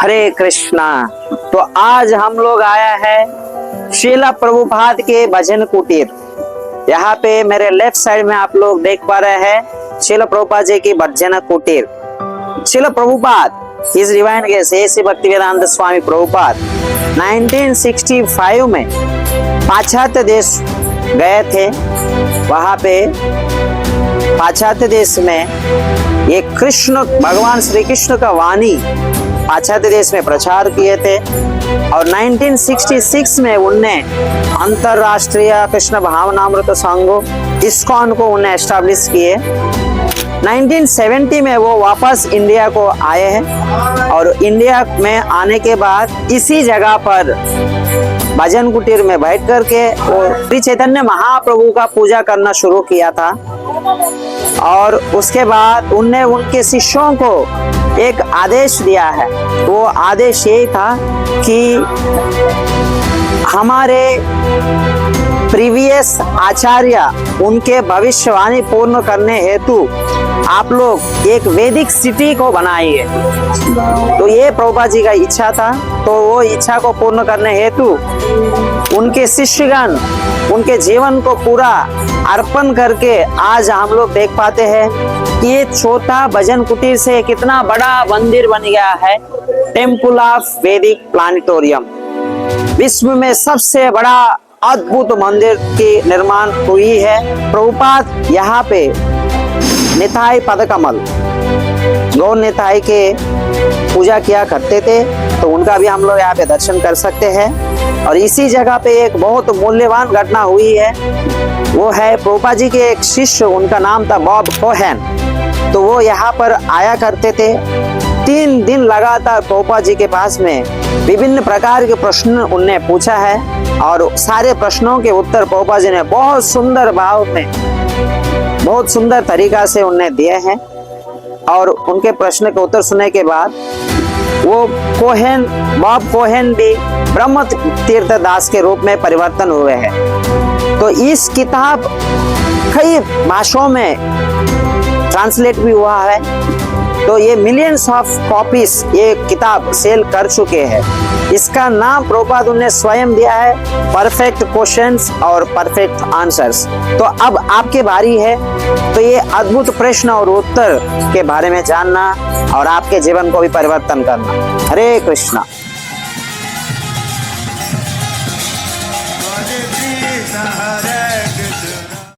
हरे कृष्णा। तो आज हम लोग आया है श्रीला प्रभुपाद के भजन कुटीर। यहाँ पे मेरे लेफ्ट साइड में आप लोग देख पा रहे हैं श्रीला प्रभुपाद जी की भजन कुटीर। श्रीला प्रभुपाद इस डिवाइन गेस्ट ए.सी. भक्तिवेदांत स्वामी प्रभुपाद 1965 में पाश्चात्य देश गए थे। वहां पे पाश्चात्य देश में ये कृष्ण भगवान श्री कृष्ण का वाणी पाश्चात्य देश में प्रचार किए थे और 1966 में उनने अंतरराष्ट्रीय कृष्ण भावनामृत संघ इस्कॉन को उन्हें एस्टैब्लिश किए। 1970 में वो वापस इंडिया को आए हैं और इंडिया में आने के बाद इसी जगह पर भजन कुटीर में बैठ करके वो श्री चैतन्य महाप्रभु का पूजा करना शुरू किया था। और उसके बाद उनने उनके शिष्यों को एक आदेश दिया है। वो आदेश यही था कि हमारे प्रीवियस आचार्य उनके भविष्यवाणी पूर्ण करने हेतु आप लोग एक वैदिक सिटी को बनाइए। तो ये प्रभुपाद जी का इच्छा था। तो वो इच्छा को पूर्ण करने हेतु उनके शिष्यगण उनके जीवन को पूरा अर्पण करके आज हम लोग देख पाते हैं कि ये छोटा भजन कुटीर से कितना बड़ा मंदिर बन गया है। टेम्पल ऑफ वैदिक प्लानिटोरियम विश्व में सबसे बड़ा अद्भुत मंदिर की निर्माण हुई है। प्रभुपाद यहाँ पे निताई पदकमल गौर निताई के पूजा किया करते थे। तो उनका भी हम लोग यहाँ पे दर्शन कर सकते हैं। और इसी जगह पे एक बहुत मूल्यवान घटना हुई है। वो है प्रभुपाद जी के एक शिष्य, उनका नाम था बॉब कोहेन। तो वो यहाँ पर आया करते थे। 3 दिन लगातार प्रभुपाद जी के पास में विभिन्न प्रकार के प्रश्न उनने पूछा है और सारे प्रश्नों के उत्तर प्रभुपाद जी ने बहुत सुंदर भाव में बहुत सुंदर तरीका से उन्हें दिए हैं। और उनके प्रश्न के उत्तर सुनने के बाद वो कोहेन बॉब कोहेन भी ब्रह्म तीर्थ दास के रूप में परिवर्तन हुए हैं। तो इस किताब कई भाषाओं में ट्रांसलेट भी हुआ है। तो ये मिलियंस ऑफ कॉपीज ये किताब सेल कर चुके हैं। इसका नाम प्रभुपाद ने स्वयं दिया है परफेक्ट क्वेश्चंस और परफेक्ट आंसर्स। तो अब आपके बारी है। तो ये अद्भुत प्रश्न और उत्तर के बारे में जानना और आपके जीवन को भी परिवर्तन करना। हरे कृष्णा।